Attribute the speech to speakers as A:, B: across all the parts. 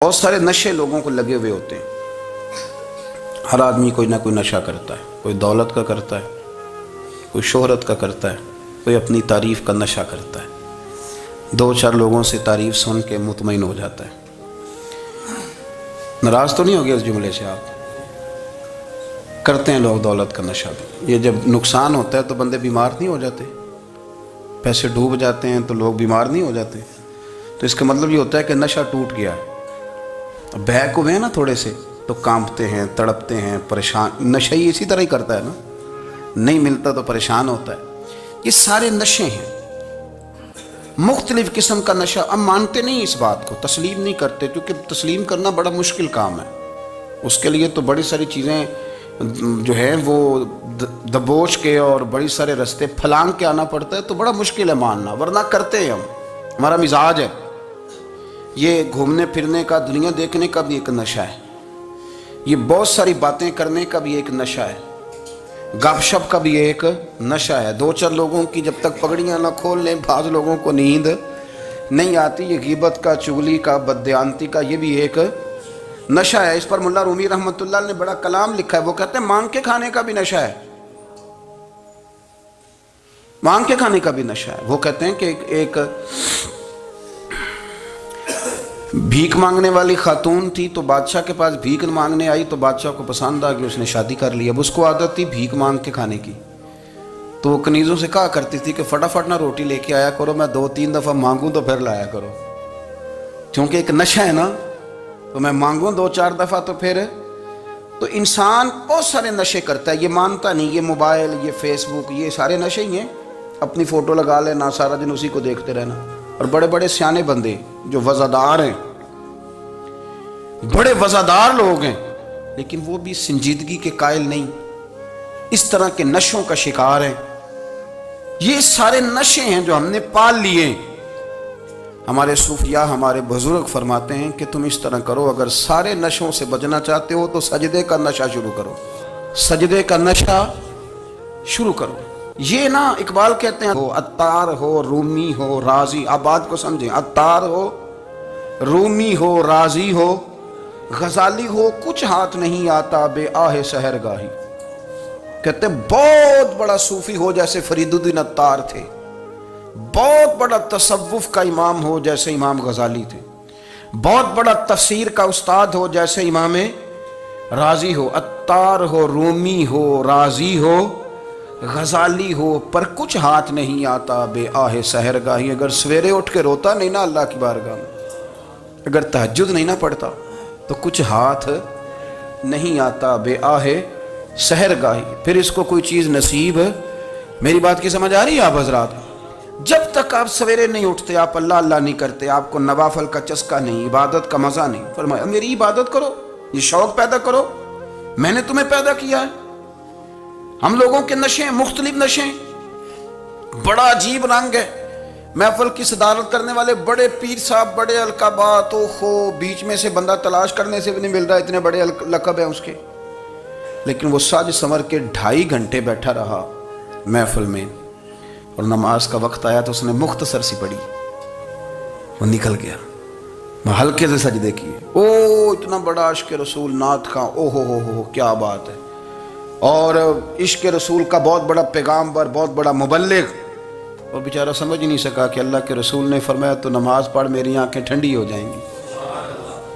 A: بہت سارے نشے لوگوں کو لگے ہوئے ہوتے ہیں. ہر آدمی کوئی نہ کوئی نشہ کرتا ہے. کوئی دولت کا کرتا ہے, کوئی شہرت کا کرتا ہے, کوئی اپنی تعریف کا نشہ کرتا ہے. دو چار لوگوں سے تعریف سن کے مطمئن ہو جاتا ہے. ناراض تو نہیں ہو گیا اس جملے سے؟ آپ کرتے ہیں لوگ دولت کا نشہ بھی. یہ جب نقصان ہوتا ہے تو بندے بیمار نہیں ہو جاتے؟ پیسے ڈوب جاتے ہیں تو لوگ بیمار نہیں ہو جاتے؟ تو اس کا مطلب یہ ہوتا ہے کہ نشہ ٹوٹ گیا ہے. بہک ہوئے ہیں نا تھوڑے سے تو کانپتے ہیں, تڑپتے ہیں, پریشان. نشہ ہی اسی طرح ہی کرتا ہے نا, نہیں ملتا تو پریشان ہوتا ہے. یہ سارے نشے ہیں, مختلف قسم کا نشہ. ہم مانتے نہیں اس بات کو, تسلیم نہیں کرتے, کیونکہ تسلیم کرنا بڑا مشکل کام ہے. اس کے لیے تو بڑی ساری چیزیں جو ہیں وہ دبوچ کے اور بڑی سارے رستے پھلانگ کے آنا پڑتا ہے. تو بڑا مشکل ہے ماننا, ورنہ کرتے ہیں ہم. ہمارا مزاج ہے. یہ گھومنے پھرنے کا, دنیا دیکھنے کا بھی ایک نشہ ہے. یہ بہت ساری باتیں کرنے کا بھی ایک نشہ ہے. گپ شپ کا بھی ایک نشہ ہے. دو چار لوگوں کی جب تک پگڑیاں نہ کھول لیں, بعض لوگوں کو نیند نہیں آتی. یہ غیبت کا, چغلی کا, بددیانتی کا, یہ بھی ایک نشہ ہے. اس پر ملا رومی رحمۃ اللہ نے بڑا کلام لکھا ہے. وہ کہتے ہیں مانگ کے کھانے کا بھی نشہ ہے. مانگ کے کھانے کا بھی نشہ ہے. وہ کہتے ہیں کہ ایک بھیک مانگنے والی خاتون تھی, تو بادشاہ کے پاس بھیک مانگنے آئی, تو بادشاہ کو پسند آ گئی, اس نے شادی کر لی. اب اس کو عادت تھی بھیک مانگ کے کھانے کی, تو وہ کنیزوں سے کہا کرتی تھی کہ فٹافٹ نہ روٹی لے کے آیا کرو, میں 2-3 دفعہ مانگوں تو پھر لایا کرو. کیونکہ ایک نشہ ہے نا, تو میں مانگوں 2-4 دفعہ تو پھر. تو انسان بہت سارے نشے کرتا ہے, یہ مانتا نہیں. یہ موبائل, یہ فیس بک, یہ سارے نشے ہی ہیں. اپنی فوٹو لگا لینا, سارا دن اسی کو دیکھتے رہنا. اور بڑے بڑے سیانے بندے جو وزادار ہیں, بڑے وزادار لوگ ہیں, لیکن وہ بھی سنجیدگی کے قائل نہیں, اس طرح کے نشوں کا شکار ہیں. یہ سارے نشے ہیں جو ہم نے پال لیے. ہمارے صوفیاء, ہمارے بزرگ فرماتے ہیں کہ تم اس طرح کرو, اگر سارے نشوں سے بچنا چاہتے ہو تو سجدے کا نشہ شروع کرو. سجدے کا نشہ شروع کرو. یہ نا اقبال کہتے ہیں, ہو عطار ہو, رومی ہو, رازی. آپ بات کو سمجھیں, عطار ہو, رومی ہو, رازی ہو, غزالی ہو, کچھ ہاتھ نہیں آتا بے آہ سحر گاہی. کہتے ہیں بہت بڑا صوفی ہو جیسے فرید الدین عطار تھے, بہت بڑا تصوف کا امام ہو جیسے امام غزالی تھے, بہت بڑا تفسیر کا استاد ہو جیسے امام رازی ہو. عطار ہو, رومی ہو, رازی ہو, غزالی ہو, پر کچھ ہاتھ نہیں آتا بے آہ سحر گاہی. اگر سویرے اٹھ کے روتا نہیں نا اللہ کی بارگاہ میں, اگر تہجد نہیں نہ پڑھتا, تو کچھ ہاتھ نہیں آتا بے آہ سحر گاہی. پھر اس کو کوئی چیز نصیب. میری بات کی سمجھ آ رہی ہے آپ حضرات؟ جب تک آپ سویرے نہیں اٹھتے, آپ اللہ اللہ نہیں کرتے, آپ کو نوافل کا چسکا نہیں, عبادت کا مزہ نہیں. فرمایا میری عبادت کرو, یہ شوق پیدا کرو, میں نے تمہیں پیدا کیا ہے. ہم لوگوں کے نشے ہیں, مختلف نشے ہیں, بڑا عجیب رنگ ہے. محفل کی صدارت کرنے والے بڑے پیر صاحب, بڑے القابات, بیچ میں سے بندہ تلاش کرنے سے بھی نہیں مل رہا, اتنے بڑے لقب ہیں اس کے. لیکن وہ سج سنور کے 2.5 گھنٹے بیٹھا رہا محفل میں, اور نماز کا وقت آیا تو اس نے مختصر سی پڑھی, وہ نکل گیا. ہلکے سے سجدے کیے. اتنا بڑا عشق رسول, نعت خواں, ہو کیا بات ہے. اور عشق رسول کا بہت بڑا پیغامبر, بہت بڑا مبلغ, اور بیچارہ سمجھ ہی نہیں سکا کہ اللہ کے رسول نے فرمایا تو نماز پڑھ, میری آنکھیں ٹھنڈی ہو جائیں گی.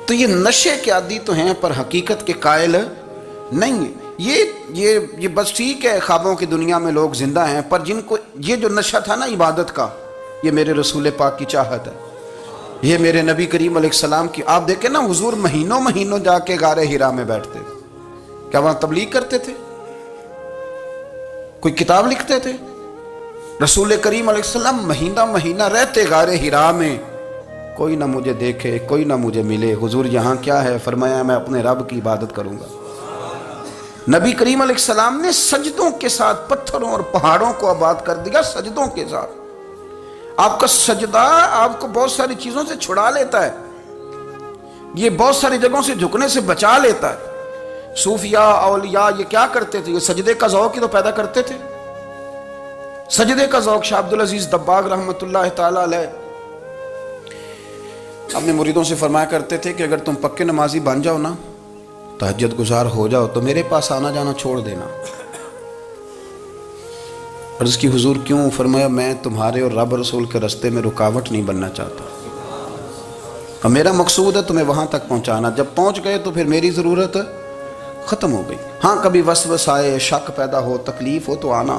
A: تو یہ نشے کے عادی تو ہیں, پر حقیقت کے قائل نہیں ہیں. یہ بس ٹھیک ہے, خوابوں کی دنیا میں لوگ زندہ ہیں, پر جن کو یہ جو نشہ تھا نا عبادت کا, یہ میرے رسول پاک کی چاہت ہے, یہ میرے نبی کریم علیہ السلام کی. آپ دیکھیں نا, حضور مہینوں جا کے غار حرا میں بیٹھتے. کیا وہاں تبلیغ کرتے تھے؟ کوئی کتاب لکھتے تھے؟ رسول کریم علیہ السلام مہینہ رہتے غار حرا میں. کوئی نہ مجھے دیکھے, کوئی نہ مجھے ملے. حضور یہاں کیا ہے؟ فرمایا میں اپنے رب کی عبادت کروں گا. نبی کریم علیہ السلام نے سجدوں کے ساتھ پتھروں اور پہاڑوں کو آباد کر دیا, سجدوں کے ساتھ. آپ کا سجدہ آپ کو بہت ساری چیزوں سے چھڑا لیتا ہے, یہ بہت ساری جگہوں سے جھکنے سے بچا لیتا ہے. صوفیاء, اولیاء یہ کیا کرتے تھے؟ یہ سجدے کا ذوق ہی تو پیدا کرتے تھے. سجدے کا ذوق. شاہ عبدالعزیز دباغ رحمۃ اللہ تعالی علیہ اپنے مریدوں سے فرمایا کرتے تھے کہ اگر تم پکے نمازی بن جاؤ نا، تہجد گزار ہو جاؤ، تو میرے پاس آنا جانا چھوڑ دینا۔ عرض کی حضور کیوں؟ فرمایا میں تمہارے اور رب رسول کے راستے میں رکاوٹ نہیں بننا چاہتا، اور میرا مقصود ہے تمہیں وہاں تک پہنچانا۔ جب پہنچ گئے تو پھر میری ضرورت ختم ہو گئی۔ ہاں کبھی وسوس آئے، شک پیدا ہو، تکلیف ہو تو آنا،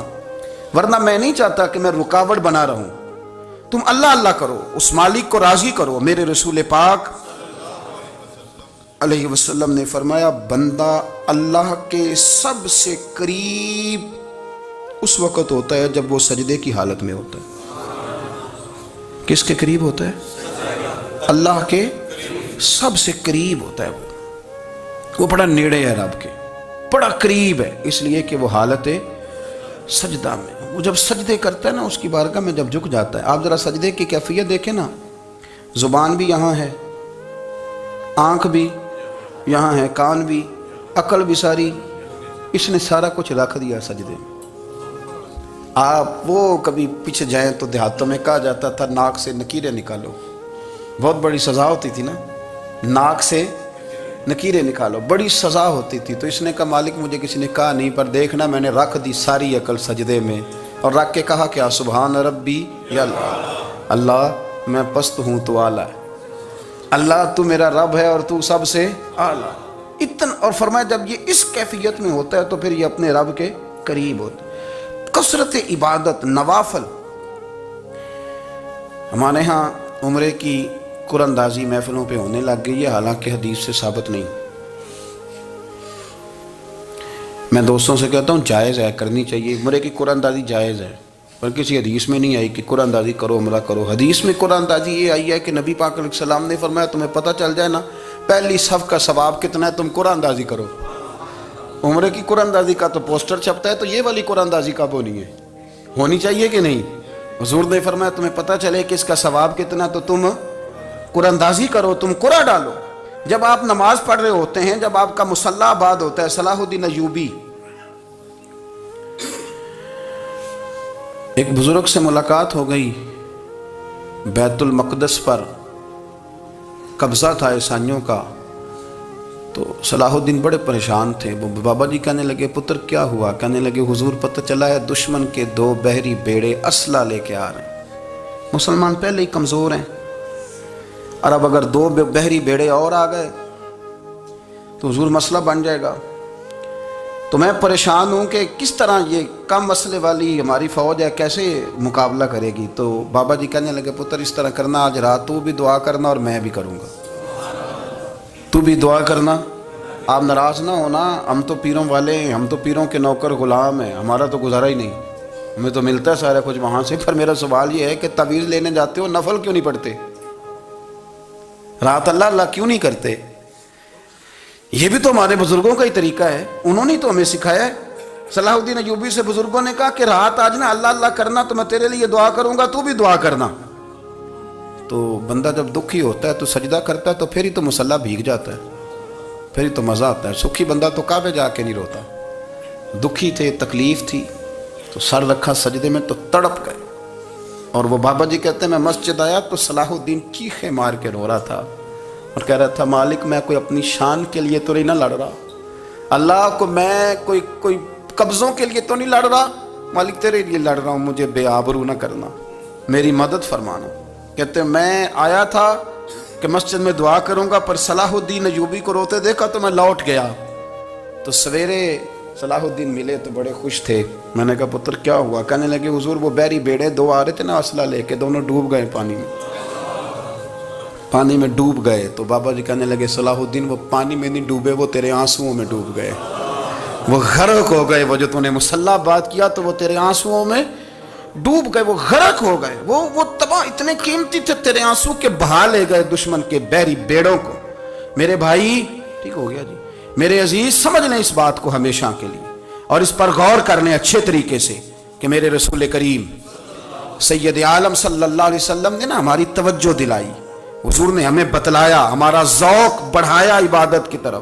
A: ورنہ میں نہیں چاہتا کہ میں رکاوٹ بنا رہوں۔ تم اللہ اللہ کرو، اس مالک کو راضی کرو۔ میرے رسول پاک علیہ وسلم نے فرمایا بندہ اللہ کے سب سے قریب اس وقت ہوتا ہے جب وہ سجدے کی حالت میں ہوتا ہے۔ کس کے قریب ہوتا ہے؟ اللہ کے سب سے قریب ہوتا ہے۔ وہ بڑا نیڑے ہے رب کے، بڑا قریب ہے، اس لیے کہ وہ حالت سجدہ میں، وہ جب سجدے کرتا ہے نا، اس کی بارگاہ میں جب جھک جاتا ہے۔ آپ ذرا سجدے کی کیفیت دیکھیں نا، زبان بھی یہاں ہے، آنکھ بھی یہاں ہے، کان بھی، عقل بھی ساری، اس نے سارا کچھ رکھ دیا سجدے میں۔ آپ وہ کبھی پیچھے جائیں تو دیہاتوں میں کہا جاتا تھا ناک سے نکیریں نکالو، بہت بڑی سزا ہوتی تھی نا، ناک سے نکیریں نکالو، بڑی سزا ہوتی تھی۔ تو اس نے کہا مالک مجھے کسی نے کہا نہیں، پر دیکھنا میں نے رکھ دی ساری عقل سجدے میں، اور رکھ کے کہا کیا؟ سبحان ربی یا اللہ، اللہ میں پست ہوں تو اعلیٰ ہے، اللہ تو میرا رب ہے اور تو سب سے اعلیٰ اتنا۔ اور فرمایا جب یہ اس کیفیت میں ہوتا ہے تو پھر یہ اپنے رب کے قریب ہوتا ہے۔ کثرت عبادت، نوافل۔ ہمارے ہاں عمرے کی قرآن اندازی محفلوں پہ ہونے لگ گئی ہے، حالانکہ حدیث سے ثابت نہیں۔ میں دوستوں سے کہتا ہوں جائز ہے، کرنی چاہیے، عمرے کی قرآن اندازی جائز ہے، پر کسی حدیث میں نہیں آئی کہ قرآن اندازی کرو عمرہ کرو۔ حدیث میں قرآن اندازی یہ آئی ہے کہ نبی پاک علیہ السلام نے فرمایا تمہیں پتہ چل جائے نا پہلی صف کا ثواب کتنا ہے، تم قرآن اندازی کرو۔ عمرے کی قرآن اندازی کا تو پوسٹر چھپتا ہے، تو یہ والی قرآن اندازی کب ہونی ہے؟ ہونی چاہیے کہ نہیں؟ حضور نے فرمایا تمہیں پتہ چلے کہ اس کا ثواب کتنا، تو تم قرآن اندازی کرو، تم قرآن ڈالو۔ جب آپ نماز پڑھ رہے ہوتے ہیں، جب آپ کا مصلی آباد ہوتا ہے، صلاح الدین ایوبی ایک بزرگ سے ملاقات ہو گئی، بیت المقدس پر قبضہ تھا عیسائیوں کا، تو صلاح الدین بڑے پریشان تھے۔ وہ بابا جی کہنے لگے پتر کیا ہوا؟ کہنے لگے حضور پتہ چلا ہے دشمن کے 2 بحری بیڑے اسلحہ لے کے آ رہے ہیں، مسلمان پہلے ہی کمزور ہیں، اور اب اگر 2 بحری بیڑے اور آ گئے تو حضور مسئلہ بن جائے گا۔ تو میں پریشان ہوں کہ کس طرح یہ کم مسئلے والی ہماری فوج ہے کیسے مقابلہ کرے گی۔ تو بابا جی کہنے لگے پتر اس طرح کرنا، آج رات تو بھی دعا کرنا اور میں بھی کروں گا، تو بھی دعا کرنا، آپ ناراض نہ ہونا، ہم تو پیروں والے ہیں، ہم تو پیروں کے نوکر غلام ہیں، ہمارا تو گزارا ہی نہیں، ہمیں تو ملتا ہے سارا کچھ وہاں سے۔ پر میرا سوال یہ ہے کہ تعویذ لینے جاتے ہو نفل کیوں نہیں پڑھتے؟ رات اللہ اللہ کیوں نہیں کرتے؟ یہ بھی تو ہمارے بزرگوں کا ہی طریقہ ہے، انہوں نے تو ہمیں سکھایا ہے۔ صلاح الدین ایوبی سے بزرگوں نے کہا کہ رات آج نا اللہ اللہ کرنا، تو میں تیرے لیے دعا کروں گا، تو بھی دعا کرنا۔ تو بندہ جب دکھی ہوتا ہے تو سجدہ کرتا ہے، تو پھر ہی تو مصلی بھیگ جاتا ہے، پھر ہی تو مزہ آتا ہے۔ سکھی بندہ تو کعبے جا کے نہیں روتا، دکھی تھے، تکلیف تھی، تو سر رکھا سجدے میں تو تڑپ گئے۔ اور وہ بابا جی کہتے ہیں میں مسجد آیا تو صلاح الدین چیخے مار کے رو رہا تھا اور کہہ رہا تھا مالک میں کوئی اپنی شان کے لیے تو نہیں نہ لڑ رہا، اللہ کو میں کوئی قبضوں کے لیے تو نہیں لڑ رہا، مالک تیرے لیے لڑ رہا ہوں، مجھے بے آبرو نہ کرنا، میری مدد فرمانا۔ کہتے ہیں میں آیا تھا کہ مسجد میں دعا کروں گا، پر صلاح الدین ایوبی کو روتے دیکھا تو میں لوٹ گیا۔ تو سویرے صلاح الدین ملے تو بڑے خوش تھے۔ میں نے کہا پتر کیا ہوا؟ کہنے لگے حضور وہ بحری بیڑے 2 آ رہے تھے نا اسلحہ لے کے، دونوں ڈوب گئے پانی میں ڈوب گئے۔ تو بابا جی کہنے لگے صلاح الدین وہ پانی میں نہیں ڈوبے، وہ تیرے آنسوؤں میں ڈوب گئے، وہ غرق ہو گئے، وہ جو تو نے مصلی بات کیا تو وہ تیرے آنسوؤں میں ڈوب گئے، وہ غرق ہو گئے، وہ تباہ، اتنے قیمتی تھے تیرے آنسو کے بہا لے گئے دشمن کے بحری بیڑوں کو۔ میرے بھائی ٹھیک ہو گیا جی، میرے عزیز سمجھ لیں اس بات کو ہمیشہ کے لیے، اور اس پر غور کرنے اچھے طریقے سے کہ میرے رسول کریم سید عالم صلی اللہ علیہ وسلم نے نا ہماری توجہ دلائی، حضور نے ہمیں بتلایا، ہمارا ذوق بڑھایا عبادت کی طرف۔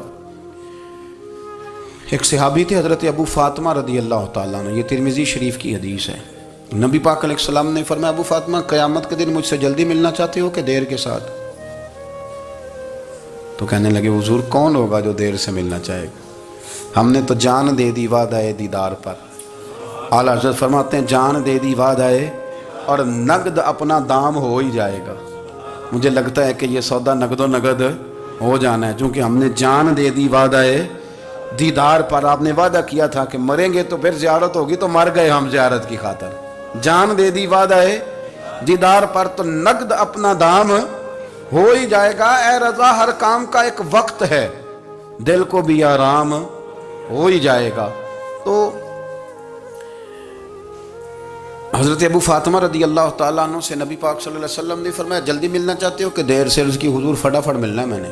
A: ایک صحابی تھے حضرت ابو فاطمہ رضی اللہ تعالیٰ عنہ، یہ ترمذی شریف کی حدیث ہے۔ نبی پاک علیہ السلام نے فرمایا ابو فاطمہ قیامت کے دن مجھ سے جلدی ملنا چاہتے ہو کہ دیر کے ساتھ؟ تو کہنے لگے حضور کون ہوگا جو دیر سے ملنا چاہے گا؟ ہم نے تو جان دے دی وعدہ دیدار پر۔ اعلیٰ حضرت فرماتے ہیں جان دے دی وعدہ اور نقد اپنا دام ہو ہی جائے گا۔ مجھے لگتا ہے کہ یہ سودا نقد و نقد ہو جانا ہے، چونکہ ہم نے جان دے دی وعدہ دیدار پر۔ آپ نے وعدہ کیا تھا کہ مریں گے تو پھر زیارت ہوگی، تو مر گئے ہم زیارت کی خاطر۔ جان دے دی وعدہ دیدار پر تو نقد اپنا دام ہو ہی جائے گا۔ اے رضا ہر کام کا ایک وقت ہے، دل کو بھی آرام ہو ہی جائے گا۔ تو حضرت ابو فاطمہ رضی اللہ تعالیٰ عنہ سے نبی پاک صلی اللہ علیہ وسلم نے فرمایا جلدی ملنا چاہتے ہو کہ دیر سے؟ عرض کی حضور فٹافٹ ملنا ہے، میں نے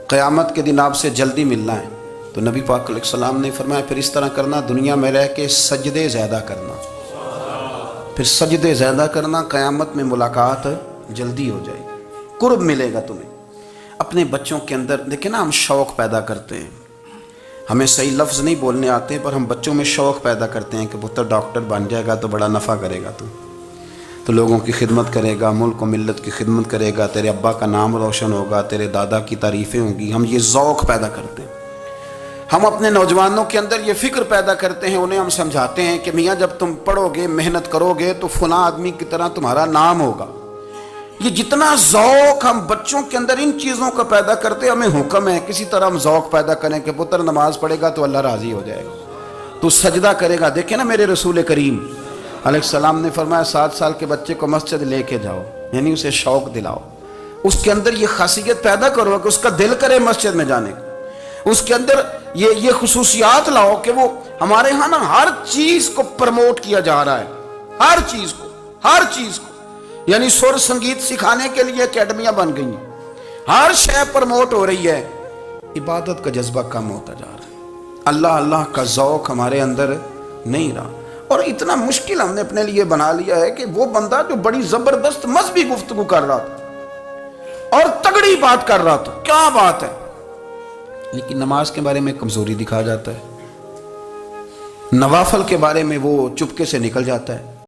A: قیامت کے دن آپ سے جلدی ملنا ہے۔ تو نبی پاک علیہ السلام نے فرمایا پھر اس طرح کرنا، دنیا میں رہ کے سجدے زیادہ کرنا، پھر سجدے زیادہ کرنا، قیامت میں ملاقات جلدی ہو جائے گی، قرب ملے گا تمہیں۔ اپنے بچوں کے اندر دیکھیں نا، ہم شوق پیدا کرتے ہیں، ہمیں صحیح لفظ نہیں بولنے آتے پر ہم بچوں میں شوق پیدا کرتے ہیں کہ پتر ڈاکٹر بن جائے گا تو بڑا نفع کرے گا، تو لوگوں کی خدمت کرے گا، ملک و ملت کی خدمت کرے گا، تیرے ابا کا نام روشن ہوگا، تیرے دادا کی تعریفیں ہوں گی۔ ہم یہ ذوق پیدا کرتے ہیں۔ ہم اپنے نوجوانوں کے اندر یہ فکر پیدا کرتے ہیں، انہیں ہم سمجھاتے ہیں کہ میاں جب تم پڑھو گے، محنت کرو گے تو فلاں آدمی کی طرح تمہارا نام ہوگا۔ یہ جتنا ذوق ہم بچوں کے اندر ان چیزوں کا پیدا کرتے، ہمیں حکم ہے کسی طرح ہم ذوق پیدا کریں کہ پتر نماز پڑھے گا تو اللہ راضی ہو جائے گا، تو سجدہ کرے گا۔ دیکھیں نا میرے رسول کریم علیہ السلام نے فرمایا 7 سال کے بچے کو مسجد لے کے جاؤ، یعنی اسے شوق دلاؤ، اس کے اندر یہ خاصیت پیدا کرو کہ اس کا دل کرے مسجد میں جانے کا، اس کے اندر یہ خصوصیات لاؤ کہ وہ ہمارے ہاں نا ہر چیز کو پروموٹ کیا جا رہا ہے، ہر چیز کو، یعنی سر سنگیت سکھانے کے لیے اکیڈمیاں بن گئی ہیں، ہر شے پروموٹ ہو رہی ہے، عبادت کا جذبہ کم ہوتا جا رہا ہے، اللہ کا ذوق ہمارے اندر نہیں رہا۔ اور اتنا مشکل ہم نے اپنے لیے بنا لیا ہے کہ وہ بندہ جو بڑی زبردست مذہبی گفتگو کر رہا تھا اور تگڑی بات کر رہا تھا، کیا بات ہے، لیکن نماز کے بارے میں کمزوری دکھا جاتا ہے، نوافل کے بارے میں وہ چپکے سے نکل جاتا ہے،